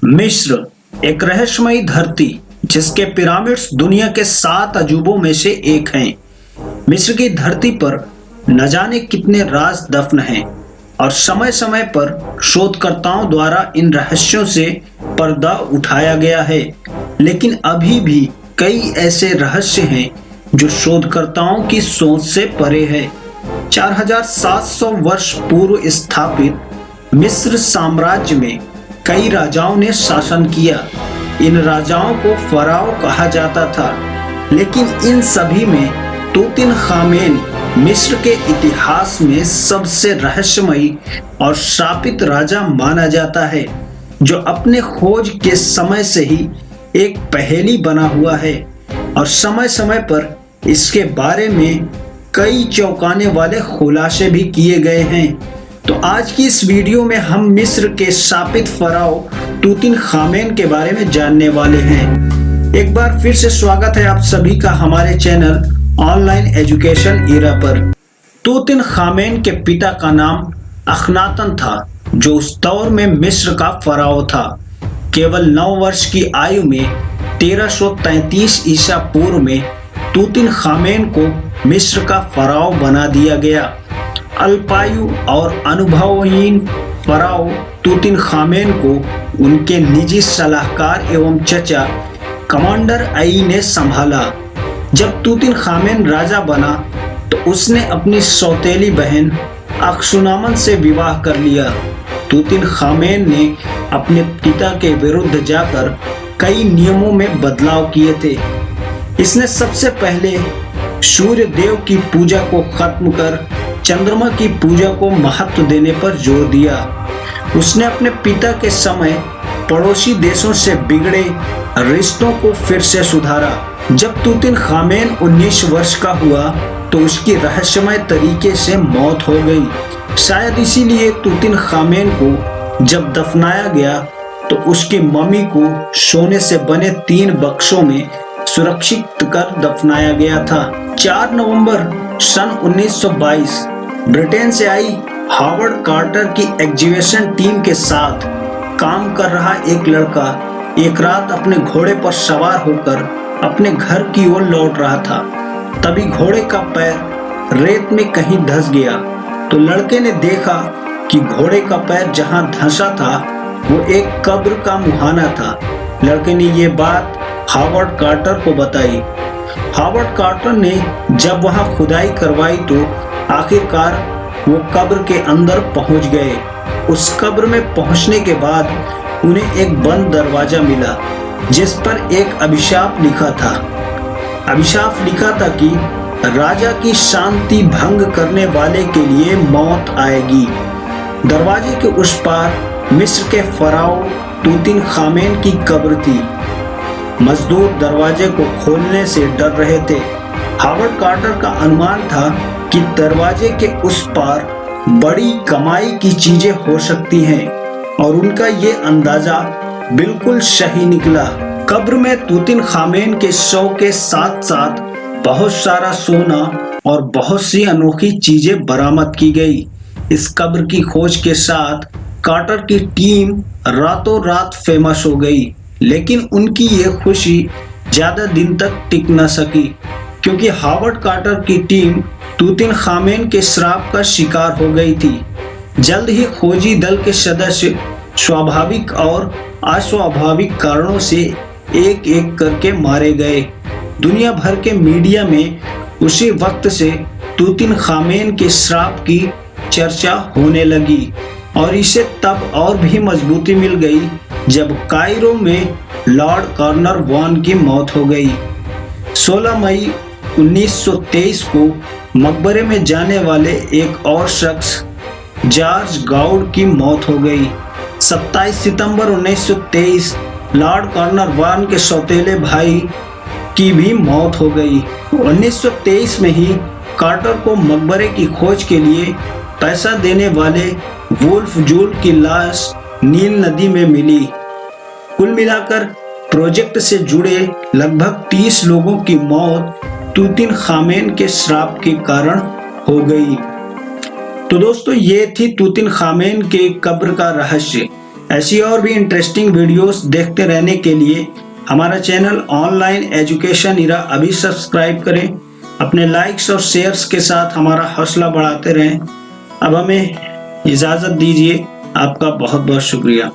मिस्र एक रहस्यमयी धरती जिसके पिरामिड्स दुनिया के 7 अजूबों में से एक हैं। मिस्र की धरती पर न जाने कितने राज दफन हैं और समय समय पर शोधकर्ताओं द्वारा इन रहस्यों से पर्दा उठाया गया है। लेकिन अभी भी कई ऐसे रहस्य हैं जो शोधकर्ताओं की सोच से परे है। 4700 वर्ष पूर्व स्थापित मिस्र साम्राज्य में कई राजाओं ने शासन किया। इन राजाओं को फराओ कहा जाता था, लेकिन इन सभी में तूतिनखामेन मिस्र के इतिहास में सबसे रहस्यमयी और शापित राजा माना जाता है, जो अपने खोज के समय से ही एक पहेली बना हुआ है और समय समय पर इसके बारे में कई चौंकाने वाले खुलासे भी किए गए हैं। तो आज की इस वीडियो में हम मिस्र के शापित फराओ तूतिनखामेन के बारे में जानने वाले हैं। एक बार फिर से स्वागत है आप सभी का हमारे चैनल ऑनलाइन एजुकेशन ईरा पर। तूतिनखामेन के पिता का नाम अखनातन था, जो उस दौर में मिस्र का फराओ था। केवल 9 वर्ष की आयु में 1333 ईसा पूर्व में तूतिनखामेन को मिस्र का फराओ बना दिया गया। अल्पायु और अनुभवहीन फराओ तूतिनखामेन को उनके निजी सलाहकार एवं चचा कमांडर आई ने संभाला। जब तूतिनखामेन राजा बना तो उसने अपनी सौतेली बहन अक्सुनामन से विवाह कर लिया। तूतिनखामेन ने अपने पिता के विरुद्ध जाकर कई नियमों में बदलाव किए थे। इसने सबसे पहले सूर्य देव की पूजा को खत्म कर चंद्रमा की पूजा को महत्व देने पर जोर दिया। उसने अपने पिता के समय पड़ोसी देशों से बिगड़े रिश्तों को फिर से सुधारा। जब तूतिनखामेन 19 वर्ष का हुआ तो उसकी रहस्यमय तरीके से मौत हो गई। शायद इसीलिए तूतिनखामेन को जब दफनाया गया तो उसकी मम्मी को सोने से बने 3 बक्सों में सुरक्षित कर दफनाया गया था। 4 नवंबर सन 1922 ब्रिटेन से आई हावर्ड कार्टर की एग्जीबिशन टीम के साथ काम कर रहा एक लड़का एक रात अपने घोड़े पर सवार होकर अपने घर की ओर लौट रहा था। तभी घोड़े का पैर रेत में कहीं धंस गया तो लड़के ने देखा कि घोड़े का पैर जहां धंसा था वो एक कब्र का मुहाना था। लड़के ने ये बात हावर्ड कार्टर को बताई। हावर्ड कार्टर ने जब वहां खुदाई करवाई तो आखिरकार वो कब्र के अंदर पहुंच गए। उस कब्र में पहुंचने के बाद उन्हें एक बंद दरवाजा मिला जिस पर एक अभिशाप लिखा था। अभिशाप लिखा था कि राजा की शांति भंग करने वाले के लिए मौत आएगी। दरवाजे के उस पार मिस्र के फराओ तूतिनखामेन की कब्र थी। मजदूर दरवाजे को खोलने से डर रहे थे। हावर्ड कार्टर का अनुमान था कि दरवाजे के उस पार बड़ी कमाई की चीजें हो सकती हैं और उनका ये अंदाजा बिल्कुल सही निकला। कब्र में तूतिनखामेन के शव के साथ साथ बहुत सारा सोना और बहुत सी अनोखी चीजें बरामद की गई। इस कब्र की खोज के साथ कार्टर की टीम रातों रात फेमस हो गई, लेकिन उनकी ये खुशी ज्यादा दिन तक टिक न सकी, क्योंकि हावर्ड कार्टर की टीम तूतिनखामेन के श्राप का शिकार हो गई थी। जल्द ही खोजी दल के सदस्य स्वाभाविक और अस्वाभाविक कारणों से एक एक करके मारे गए। दुनिया भर के मीडिया में उसी वक्त से तूतिनखामेन के श्राप की चर्चा होने लगी और इसे तब और भी मजबूती मिल गई जब कायरो में लॉर्ड कॉर्नरवान की मौत हो गई। 16 मई 1923 को मकबरे में जाने वाले एक और शख्स जॉर्ज गाउड की मौत हो गई। 27 सितंबर 1923 लॉर्ड कॉर्नरवान के सौतेले भाई की भी मौत हो गई। 1923 में ही कार्टर को मकबरे की खोज के लिए पैसा देने वाले वुल्फ जूल की लाश नील नदी में मिली। कुल मिलाकर प्रोजेक्ट से जुड़े लगभग 30 लोगों की मौत तूतिनखामेन के श्राप के कारण हो गई। तो दोस्तों, ये थी तूतिनखामेन के कब्र का रहस्य। ऐसी और भी इंटरेस्टिंग वीडियोस देखते रहने के लिए हमारा चैनल ऑनलाइन एजुकेशन इरा अभी सब्सक्राइब करें। अपने लाइक्स और शेयर्स के साथ हमारा हौसला बढ़ाते रहें। अब हमें इजाज़त दीजिए। आपका बहुत बहुत शुक्रिया।